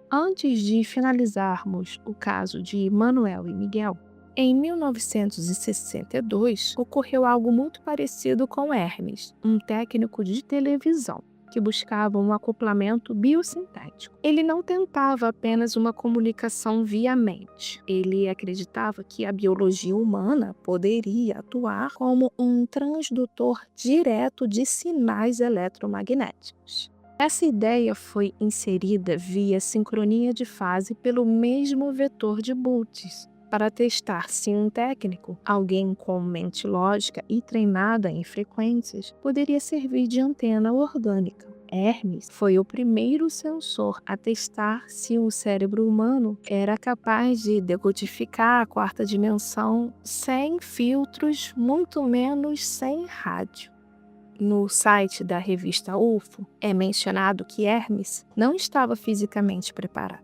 Antes de finalizarmos o caso de Manuel e Miguel, em 1962 ocorreu algo muito parecido com Hermes, um técnico de televisão que buscava um acoplamento biosintético. Ele não tentava apenas uma comunicação via mente. Ele acreditava que a biologia humana poderia atuar como um transdutor direto de sinais eletromagnéticos. Essa ideia foi inserida via sincronia de fase pelo mesmo vetor de Bultz, para testar se um técnico, alguém com mente lógica e treinada em frequências, poderia servir de antena orgânica. Hermes foi o primeiro sensor a testar se o cérebro humano era capaz de decodificar a quarta dimensão sem filtros, muito menos sem rádio. No site da revista UFO, é mencionado que Hermes não estava fisicamente preparado.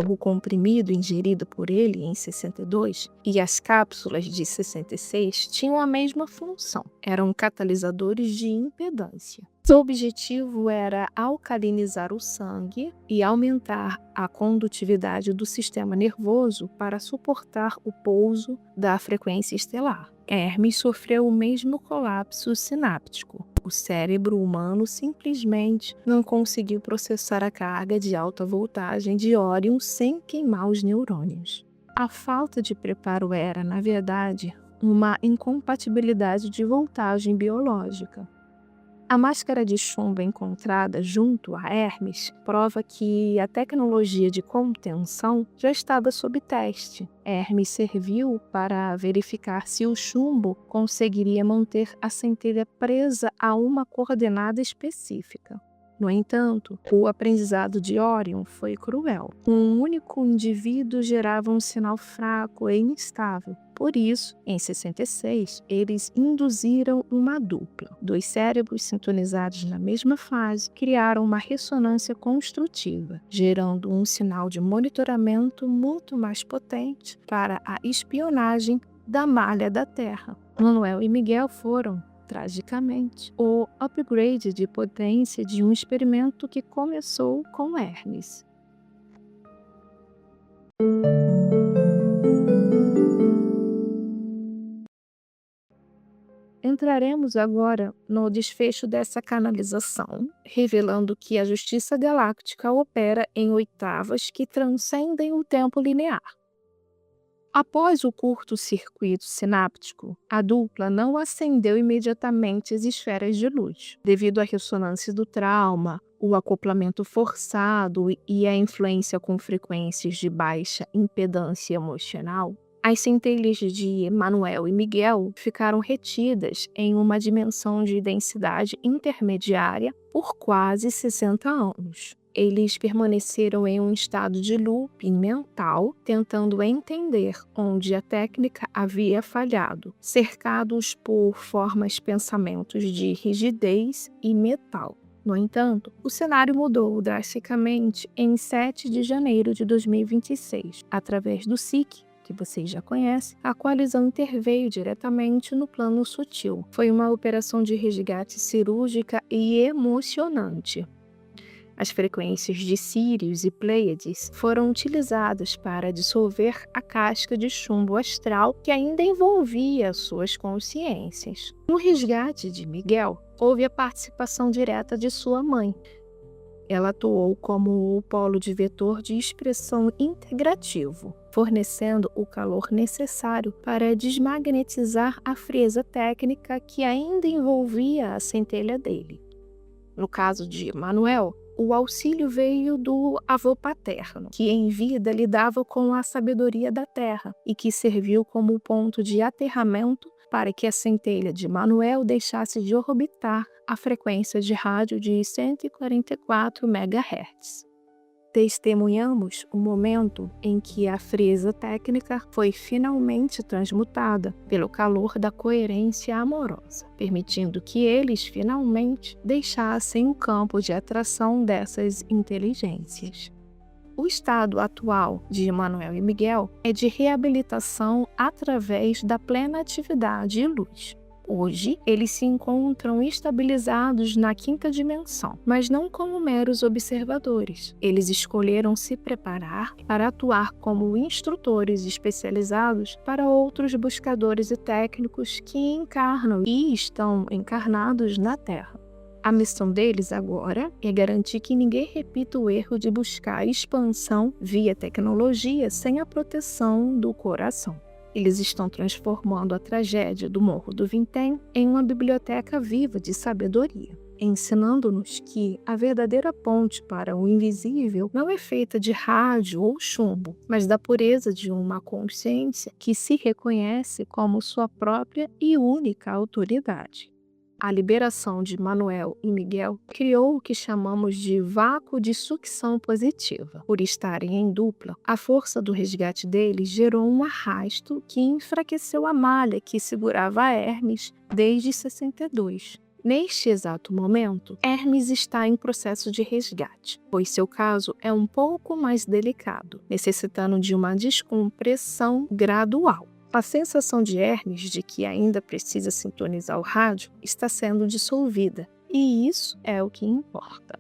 O comprimido ingerido por ele em 62 e as cápsulas de 66 tinham a mesma função. Eram catalisadores de impedância. Seu objetivo era alcalinizar o sangue e aumentar a condutividade do sistema nervoso para suportar o pouso da frequência estelar. Hermes sofreu o mesmo colapso sináptico. O cérebro humano simplesmente não conseguiu processar a carga de alta voltagem de Órion sem queimar os neurônios. A falta de preparo era, na verdade, uma incompatibilidade de voltagem biológica. A máscara de chumbo encontrada junto a Hermes prova que a tecnologia de contenção já estava sob teste. Hermes serviu para verificar se o chumbo conseguiria manter a centelha presa a uma coordenada específica. No entanto, o aprendizado de Orion foi cruel. Um único indivíduo gerava um sinal fraco e instável. Por isso, em 66, eles induziram uma dupla. 2 cérebros sintonizados na mesma fase criaram uma ressonância construtiva, gerando um sinal de monitoramento muito mais potente para a espionagem da malha da Terra. Manuel e Miguel foram, tragicamente, o upgrade de potência de um experimento que começou com Hermes. Entraremos agora no desfecho dessa canalização, revelando que a Justiça Galáctica opera em oitavas que transcendem o tempo linear. Após o curto-circuito sináptico, a dupla não acendeu imediatamente as esferas de luz. Devido à ressonância do trauma, o acoplamento forçado e a influência com frequências de baixa impedância emocional, As centelhas de Manuel e Miguel ficaram retidas em uma dimensão de densidade intermediária por quase 60 anos. Eles permaneceram em um estado de looping mental, tentando entender onde a técnica havia falhado, cercados por pensamentos de rigidez e metal. No entanto, o cenário mudou drasticamente em 7 de janeiro de 2026, através do SIC, que vocês já conhecem. A coalizão interveio diretamente no plano sutil. Foi uma operação de resgate cirúrgica e emocionante. As frequências de Sírius e Pleiades foram utilizadas para dissolver a casca de chumbo astral que ainda envolvia suas consciências. No resgate de Miguel, houve a participação direta de sua mãe. Ela atuou como o polo de vetor de expressão integrativo, fornecendo o calor necessário para desmagnetizar a frieza técnica que ainda envolvia a centelha dele. No caso de Manuel, o auxílio veio do avô paterno, que em vida lidava com a sabedoria da terra e que serviu como ponto de aterramento para que a centelha de Manuel deixasse de orbitar a frequência de rádio de 144 MHz. Testemunhamos o momento em que a frieza técnica foi finalmente transmutada pelo calor da coerência amorosa, permitindo que eles finalmente deixassem o campo de atração dessas inteligências. O estado atual de Manuel e Miguel é de reabilitação através da plena atividade e luz. Hoje, eles se encontram estabilizados na quinta dimensão, mas não como meros observadores. Eles escolheram se preparar para atuar como instrutores especializados para outros buscadores e técnicos que encarnam e estão encarnados na Terra. A missão deles agora é garantir que ninguém repita o erro de buscar expansão via tecnologia sem a proteção do coração. Eles estão transformando a tragédia do Morro do Vintém em uma biblioteca viva de sabedoria, ensinando-nos que a verdadeira ponte para o invisível não é feita de rádio ou chumbo, mas da pureza de uma consciência que se reconhece como sua própria e única autoridade. A liberação de Manuel e Miguel criou o que chamamos de vácuo de sucção positiva. Por estarem em dupla, a força do resgate deles gerou um arrasto que enfraqueceu a malha que segurava a Hermes desde 62. Neste exato momento, Hermes está em processo de resgate, pois seu caso é um pouco mais delicado, necessitando de uma descompressão gradual. A sensação de Hermes de que ainda precisa sintonizar o rádio está sendo dissolvida, e isso é o que importa.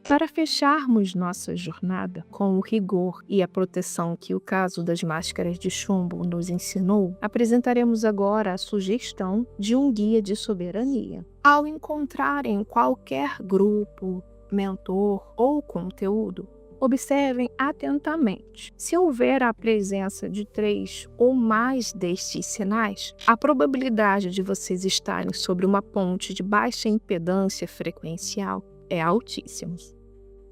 Para fecharmos nossa jornada com o rigor e a proteção que o caso das máscaras de chumbo nos ensinou, apresentaremos agora a sugestão de um guia de soberania. Ao encontrarem qualquer grupo, mentor ou conteúdo, observem atentamente. Se houver a presença de 3 ou mais destes sinais, a probabilidade de vocês estarem sobre uma ponte de baixa impedância frequencial é altíssima.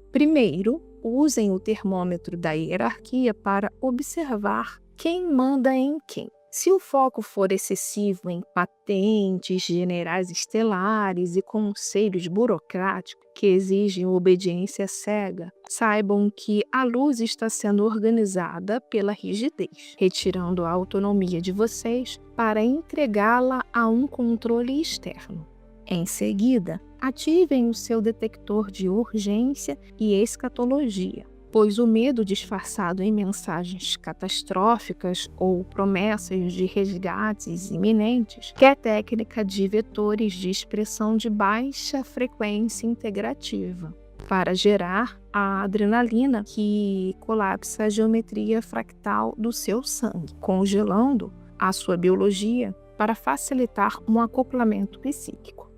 Primeiro, usem o termômetro da hierarquia para observar quem manda em quem. Se o foco for excessivo em patentes, generais estelares e conselhos burocráticos que exigem obediência cega, saibam que a luz está sendo organizada pela rigidez, retirando a autonomia de vocês para entregá-la a um controle externo. Em seguida, ativem o seu detector de urgência e escatologia, pois o medo disfarçado em mensagens catastróficas ou promessas de resgates iminentes é técnica de vetores de expressão de baixa frequência integrativa, para gerar a adrenalina que colapsa a geometria fractal do seu sangue, congelando a sua biologia para facilitar um acoplamento psíquico.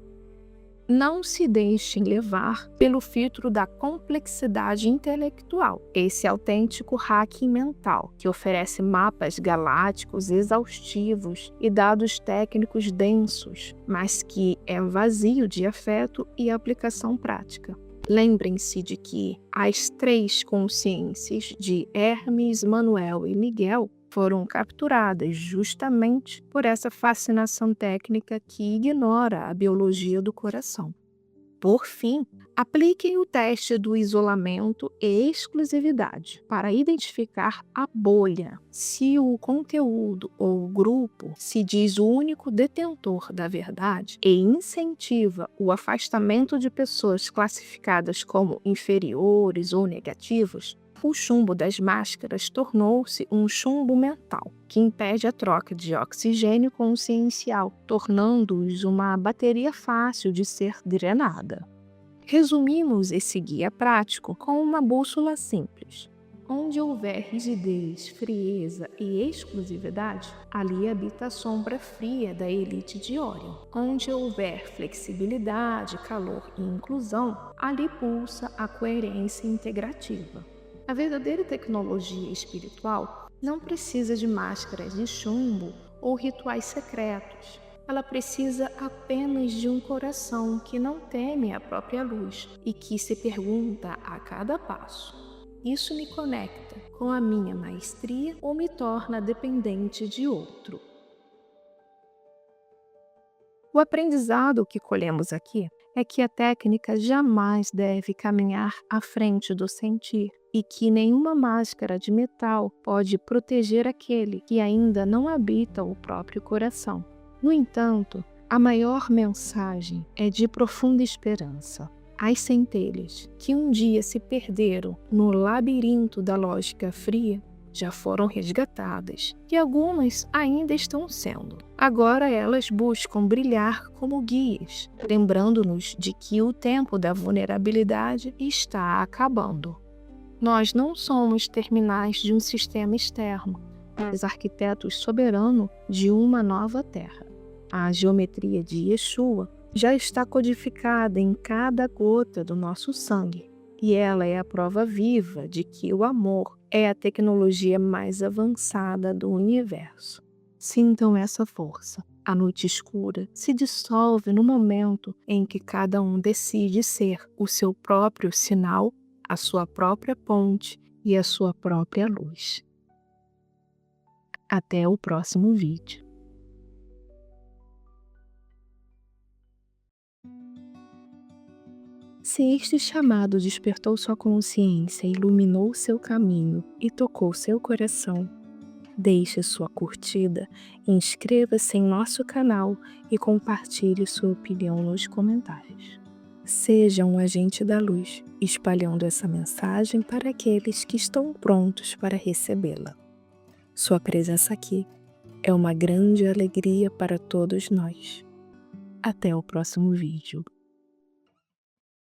Não se deixem levar pelo filtro da complexidade intelectual, esse autêntico hacking mental que oferece mapas galácticos exaustivos e dados técnicos densos, mas que é vazio de afeto e aplicação prática. Lembrem-se de que as 3 consciências de Hermes, Manuel e Miguel foram capturadas justamente por essa fascinação técnica que ignora a biologia do coração. Por fim, apliquem o teste do isolamento e exclusividade para identificar a bolha. Se o conteúdo ou o grupo se diz o único detentor da verdade e incentiva o afastamento de pessoas classificadas como inferiores ou negativos, o chumbo das máscaras tornou-se um chumbo mental, que impede a troca de oxigênio consciencial, tornando-os uma bateria fácil de ser drenada. Resumimos esse guia prático com uma bússola simples. Onde houver rigidez, frieza e exclusividade, ali habita a sombra fria da elite de Órion. Onde houver flexibilidade, calor e inclusão, ali pulsa a coerência integrativa. A verdadeira tecnologia espiritual não precisa de máscaras de chumbo ou rituais secretos. Ela precisa apenas de um coração que não teme a própria luz e que se pergunta a cada passo: isso me conecta com a minha maestria ou me torna dependente de outro? O aprendizado que colhemos aqui é que a técnica jamais deve caminhar à frente do sentir e que nenhuma máscara de metal pode proteger aquele que ainda não habita o próprio coração. No entanto, a maior mensagem é de profunda esperança. As centelhas que um dia se perderam no labirinto da lógica fria já foram resgatadas e algumas ainda estão sendo. Agora elas buscam brilhar como guias, lembrando-nos de que o tempo da vulnerabilidade está acabando. Nós não somos terminais de um sistema externo, mas arquitetos soberanos de uma nova terra. A geometria de Yeshua já está codificada em cada gota do nosso sangue, e ela é a prova viva de que o amor é a tecnologia mais avançada do universo. Sintam essa força. A noite escura se dissolve no momento em que cada um decide ser o seu próprio sinal, a sua própria ponte e a sua própria luz. Até o próximo vídeo. Se este chamado despertou sua consciência, iluminou seu caminho e tocou seu coração, deixe sua curtida, inscreva-se em nosso canal e compartilhe sua opinião nos comentários. Seja um agente da luz, espalhando essa mensagem para aqueles que estão prontos para recebê-la. Sua presença aqui é uma grande alegria para todos nós. Até o próximo vídeo.